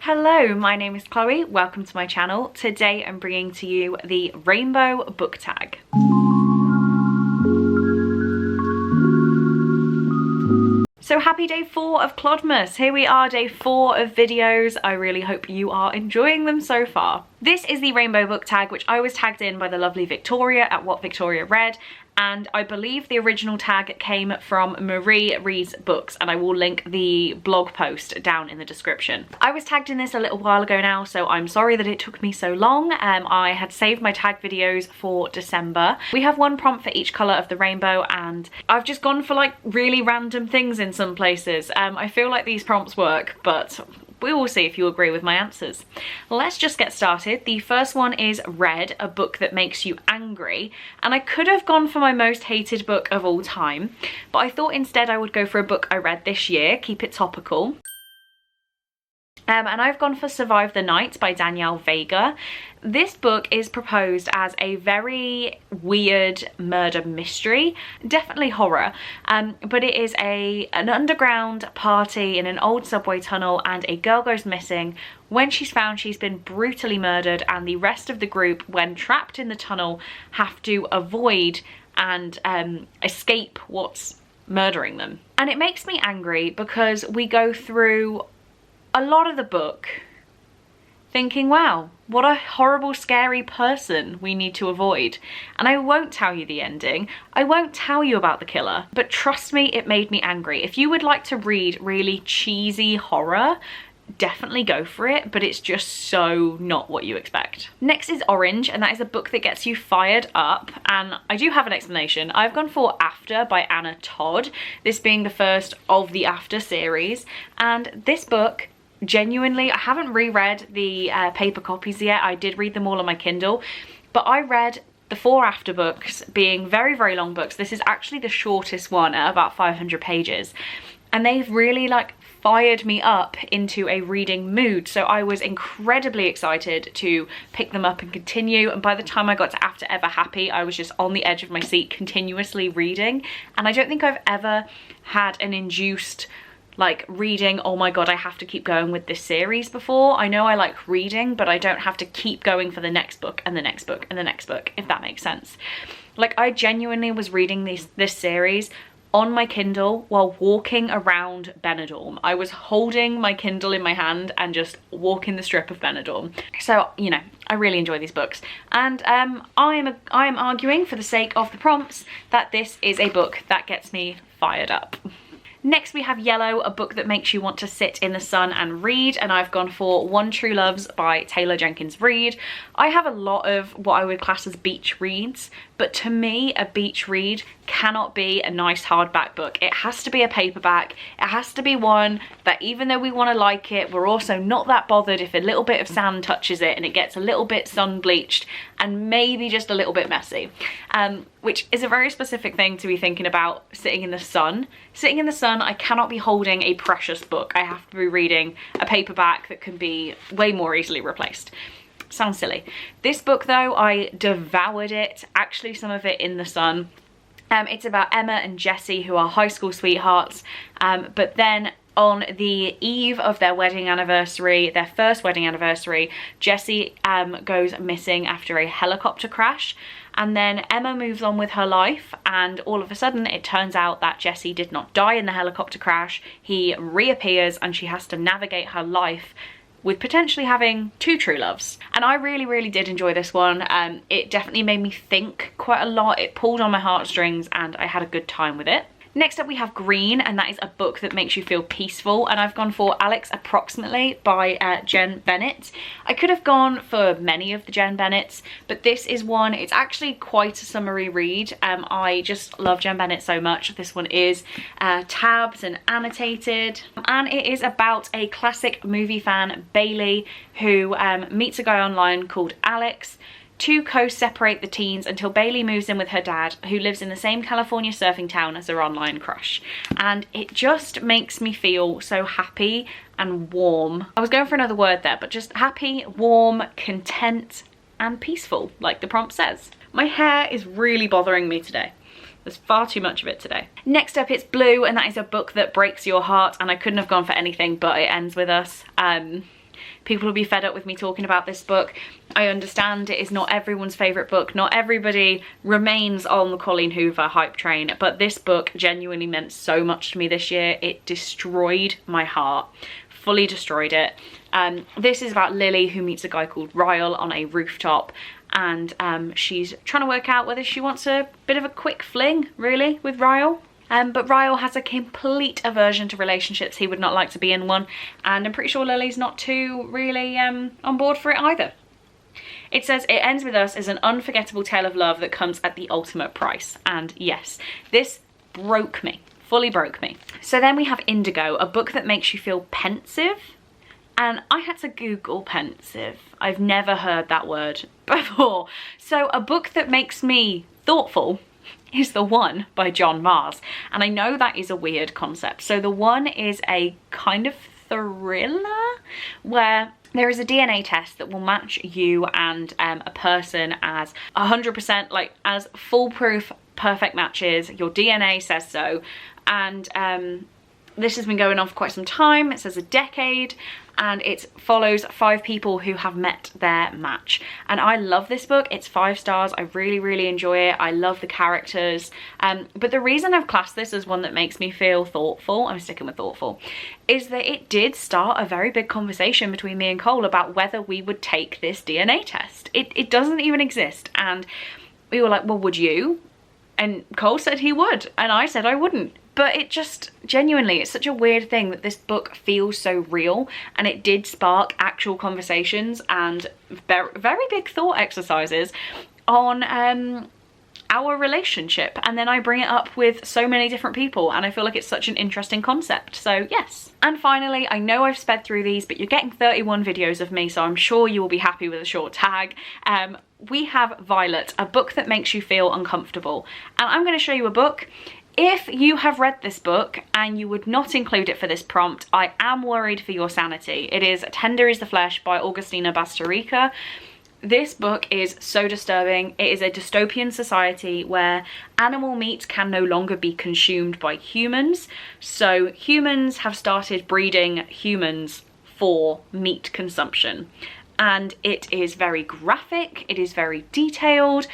Hello, my name is Chloe. Welcome to my channel. Today I'm bringing to you the Rainbow Book Tag. So happy day 4 of Clodmas. Here we are, day 4 of videos. I really hope you are enjoying them so far. This is the Rainbow Book Tag, which I was tagged in by the lovely Victoria at What Victoria Read. And I believe the original tag came from Marie Reads Books, and I will link the blog post down in the description. I was tagged in this a little while ago now, so I'm sorry that it took me so long. I had saved my tag videos for December. We have one prompt for each colour of the rainbow, and I've just gone for like really random things in some places. I feel like these prompts work, but we will see if you agree with my answers. Let's just get started. The first one is Red, a book that makes you angry. And I could have gone for my most hated book of all time, but I thought instead I would go for a book I read this year, keep it topical. And I've gone for Survive the Night by Danielle Vega. This book is proposed as a very weird murder mystery, definitely horror, but it is an underground party in an old subway tunnel, and a girl goes missing. When she's found, she's been brutally murdered, and the rest of the group, when trapped in the tunnel, have to avoid and escape what's murdering them. And it makes me angry because we go through a lot of the book thinking, wow, what a horrible, scary person we need to avoid. And I won't tell you the ending. I won't tell you about the killer, but trust me, it made me angry. If you would like to read really cheesy horror, definitely go for it, but it's just so not what you expect. Next is Orange, and that is a book that gets you fired up, and I do have an explanation. I've gone for After by Anna Todd, this being the first of the After series, and this book, genuinely, I haven't reread the paper copies yet. I did read them all on my Kindle, but I read the 4 After books, being very, very long books. This is actually the shortest one at about 500 pages, and they've really like fired me up into a reading mood. So I was incredibly excited to pick them up and continue, and by the time I got to After Ever Happy, I was just on the edge of my seat continuously reading. And I don't think I've ever had an induced like reading, oh my god, I have to keep going with this series before. I know I like reading, but I don't have to keep going for the next book and the next book and the next book, if that makes sense. Like, I genuinely was reading this series on my Kindle while walking around Benidorm. I was holding my Kindle in my hand and just walking the strip of Benidorm. So, you know, I really enjoy these books. And I am arguing, for the sake of the prompts, that this is a book that gets me fired up. Next we have Yellow, a book that makes you want to sit in the sun and read, and I've gone for One True Loves by Taylor Jenkins Reid. I have a lot of what I would class as beach reads, but to me a beach read cannot be a nice hardback book. It has to be a paperback. It has to be one that, even though we want to like it, we're also not that bothered if a little bit of sand touches it and it gets a little bit sun bleached and maybe just a little bit messy, which is a very specific thing to be thinking about sitting in the sun. Sitting in the sun, I cannot be holding a precious book. I have to be reading a paperback that can be way more easily replaced. Sounds silly. This book though, I devoured it, actually some of it in the sun. It's about Emma and Jesse, who are high school sweethearts, but then on the eve of their wedding anniversary, their first wedding anniversary, Jesse goes missing after a helicopter crash, and then Emma moves on with her life, and all of a sudden it turns out that Jesse did not die in the helicopter crash. He reappears and she has to navigate her life with potentially having 2 true loves. And I really, really did enjoy this one. It definitely made me think quite a lot. It pulled on my heartstrings and I had a good time with it. Next up we have Green, and that is a book that makes you feel peaceful, and I've gone for Alex Approximately by Jen Bennett. I could have gone for many of the Jen Bennetts, but this is one, it's actually quite a summery read. I just love Jen Bennett so much. This one is tabbed and annotated, and it is about a classic movie fan, Bailey, who meets a guy online called Alex. 2 coasts separate the teens until Bailey moves in with her dad, who lives in the same California surfing town as her online crush. And it just makes me feel so happy and warm. I was going for another word there, but just happy, warm, content, and peaceful, like the prompt says. My hair is really bothering me today. There's far too much of it today. Next up, it's Blue, and that is a book that breaks your heart, and I couldn't have gone for anything but It Ends With Us. people will be fed up with me talking about this book. I understand it is not everyone's favourite book. Not everybody remains on the Colleen Hoover hype train, but this book genuinely meant so much to me this year. It destroyed my heart, fully destroyed it. This is about Lily, who meets a guy called Ryle on a rooftop, and she's trying to work out whether she wants a bit of a quick fling, really, with Ryle. But Ryle has a complete aversion to relationships. He would not like to be in one, and I'm pretty sure Lily's not too really on board for it either. It says, it ends with us as an unforgettable tale of love that comes at the ultimate price. And yes, this broke me, fully broke me. So then we have Indigo, a book that makes you feel pensive. And I had to Google pensive. I've never heard that word before. So a book that makes me thoughtful is The One by John Mars. And I know that is a weird concept. So The One is a kind of thriller where there is a DNA test that will match you and a person as 100%, like as foolproof, perfect matches. Your DNA says so. And this has been going on for quite some time. It says a decade, and it follows 5 people who have met their match. And I love this book. It's 5 stars. I really enjoy it. I love the characters. But the reason I've classed this as one that makes me feel thoughtful, I'm sticking with thoughtful, is that it did start a very big conversation between me and Cole about whether we would take this DNA test. It doesn't even exist. And we were like, well, would you? And Cole said he would, and I said I wouldn't. But it just, genuinely, it's such a weird thing that this book feels so real, and it did spark actual conversations and very big thought exercises on our relationship. And then I bring it up with so many different people, and I feel like it's such an interesting concept. So yes. And finally, I know I've sped through these, but you're getting 31 videos of me, so I'm sure you will be happy with a short tag. We have Violet, a book that makes you feel uncomfortable. And I'm going to show you a book. If you have read this book and you would not include it for this prompt, I am worried for your sanity. It is Tender is the Flesh by Augustina Bastarrica. This book is so disturbing. It is a dystopian society where animal meat can no longer be consumed by humans. So humans have started breeding humans for meat consumption. And it is very graphic, it is very detailed,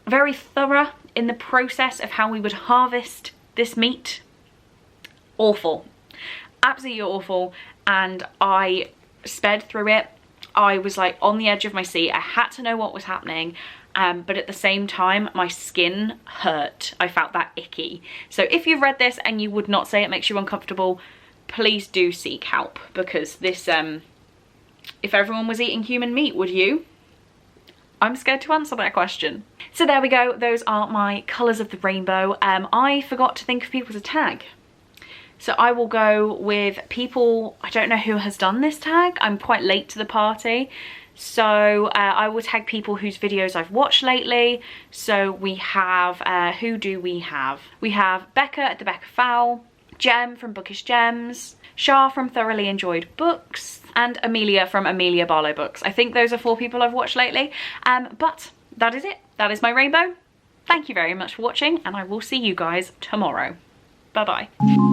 very thorough in the process of how we would harvest this meat. Awful, absolutely awful. And I sped through it. I was like on the edge of my seat. I had to know what was happening, but at the same time my skin hurt. I felt that icky. So if you've read this and you would not say it makes you uncomfortable, please do seek help, because this if everyone was eating human meat, would you? I'm scared to answer that question. So there we go, those are my colours of the rainbow. I forgot to think of people to tag. So I will go with people, I don't know who has done this tag. I'm quite late to the party. So I will tag people whose videos I've watched lately. So we have, who do we have? We have Becca at the Becca Fowl, Jem from Bookish Gems, Shah from Thoroughly Enjoyed Books, and Amelia from Amelia Barlow Books. I think those are 4 people I've watched lately. But that is it. That is my rainbow. Thank you very much for watching, and I will see you guys tomorrow. Bye-bye.